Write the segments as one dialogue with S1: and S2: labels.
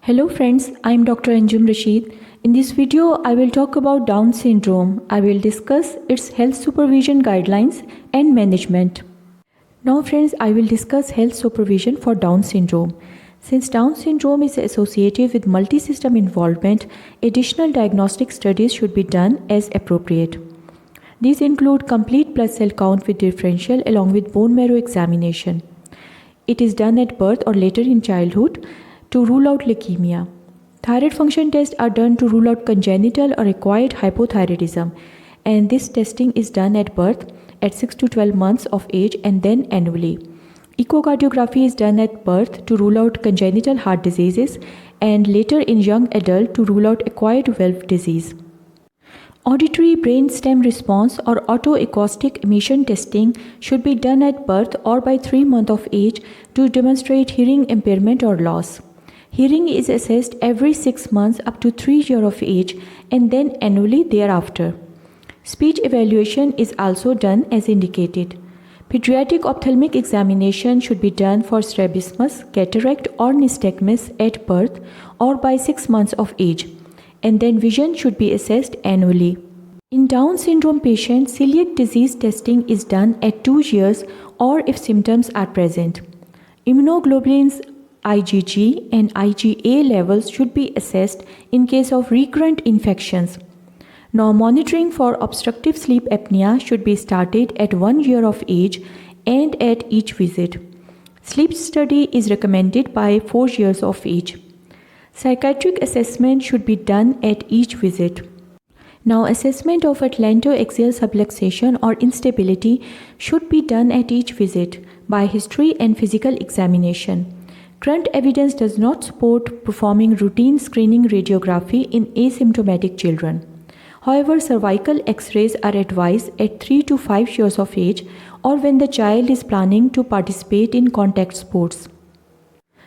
S1: Hello friends, I am Dr. Anjum Rashid. In this video, I will talk about Down syndrome. I will discuss its health supervision guidelines and management. Now friends, I will discuss health supervision for Down syndrome. Since Down syndrome is associated with multi-system involvement, additional diagnostic studies should be done as appropriate. These include complete blood cell count with differential along with bone marrow examination. It is done at birth or later in childhood to rule out leukemia. Thyroid function tests are done to rule out congenital or acquired hypothyroidism, and this testing is done at birth at 6 to 12 months of age and then annually. Echocardiography is done at birth to rule out congenital heart diseases and later in young adult to rule out acquired valve disease. Auditory brainstem response or autoacoustic emission testing should be done at birth or by 3 months of age to demonstrate hearing impairment or loss. Hearing is assessed every 6 months up to 3 years of age and then annually thereafter. Speech evaluation is also done as indicated. Pediatric ophthalmic examination should be done for strabismus, cataract or nystagmus at birth or by 6 months of age, and then vision should be assessed annually. In Down syndrome patients, celiac disease testing is done at 2 years or if symptoms are present. Immunoglobulins IgG and IgA levels should be assessed in case of recurrent infections. Now, monitoring for obstructive sleep apnea should be started at 1 year of age and at each visit. Sleep study is recommended by 4 years of age. Psychiatric assessment should be done at each visit. Now, assessment of atlantoaxial subluxation or instability should be done at each visit by history and physical examination. Current evidence does not support performing routine screening radiography in asymptomatic children. However, cervical X-rays are advised at 3 to 5 years of age or when the child is planning to participate in contact sports.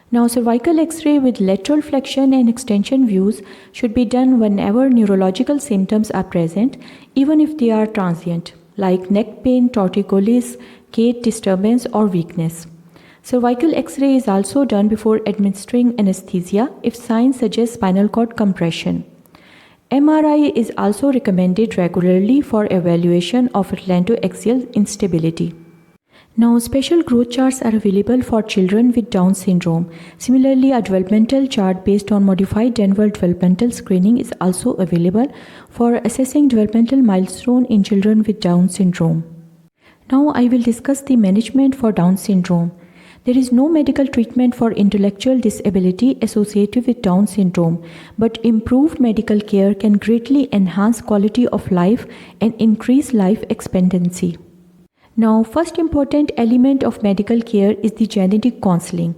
S1: Now, cervical X-ray with lateral flexion and extension views should be done whenever neurological symptoms are present, even if they are transient, like neck pain, torticollis, gait disturbance, or weakness. Cervical X-ray is also done before administering anesthesia if signs suggest spinal cord compression. MRI is also recommended regularly for evaluation of atlantoaxial instability. Now, special growth charts are available for children with Down syndrome. Similarly, a developmental chart based on modified Denver developmental screening is also available for assessing developmental milestone in children with Down syndrome. Now, I will discuss the management for Down syndrome. There is no medical treatment for intellectual disability associated with Down syndrome, but improved medical care can greatly enhance quality of life and increase life expectancy. Now, first important element of medical care is the genetic counseling.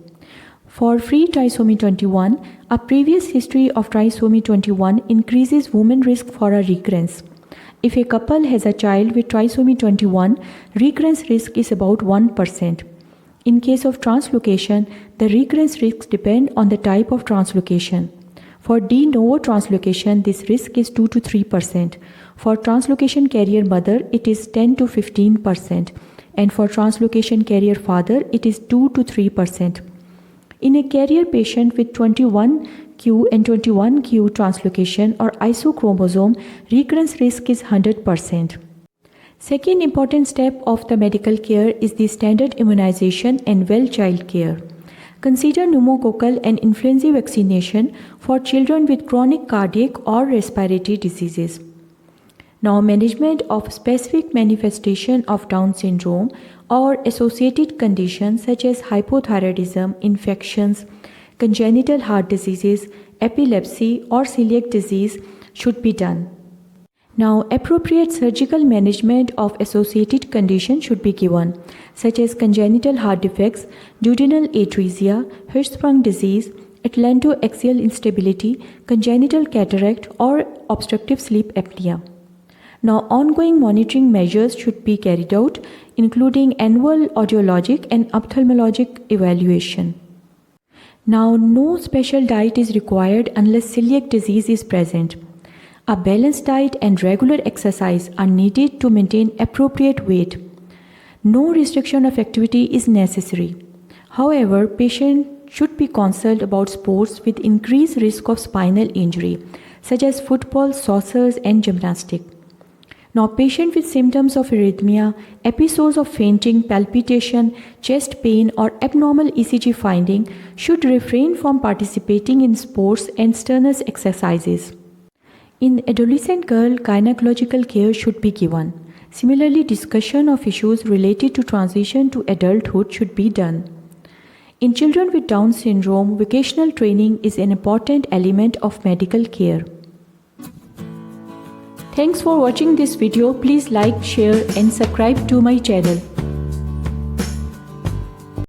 S1: For free trisomy 21, a previous history of trisomy 21 increases women's risk for a recurrence. If a couple has a child with trisomy 21, recurrence risk is about 1%. In case of translocation, the recurrence risks depend on the type of translocation. For de novo translocation, this risk is 2 to 3%. For translocation carrier mother, it is 10 to 15%. And for translocation carrier father, it is 2 to 3%. In a carrier patient with 21q and 21q translocation or isochromosome, recurrence risk is 100%. Second important step of the medical care is the standard immunization and well child care. Consider pneumococcal and influenza vaccination for children with chronic cardiac or respiratory diseases. Now, management of specific manifestation of Down syndrome or associated conditions such as hypothyroidism, infections, congenital heart diseases, epilepsy, or celiac disease should be done. Now, appropriate surgical management of associated conditions should be given, such as congenital heart defects, duodenal atresia, Hirschsprung disease, atlantoaxial instability, congenital cataract, or obstructive sleep apnea. Now, ongoing monitoring measures should be carried out, including annual audiologic and ophthalmologic evaluation. Now, no special diet is required unless celiac disease is present. A balanced diet and regular exercise are needed to maintain appropriate weight. No restriction of activity is necessary. However, patients should be concerned about sports with increased risk of spinal injury, such as football, soccer, and gymnastics. Now, patients with symptoms of arrhythmia, episodes of fainting, palpitation, chest pain, or abnormal ECG finding should refrain from participating in sports and strenuous exercises. In adolescent girl, gynecological care should be given. Similarly, discussion of issues related to transition to adulthood should be done. In children with Down syndrome, vocational training is an important element of medical care. Thanks for watching this video. Please like, share and subscribe to my channel.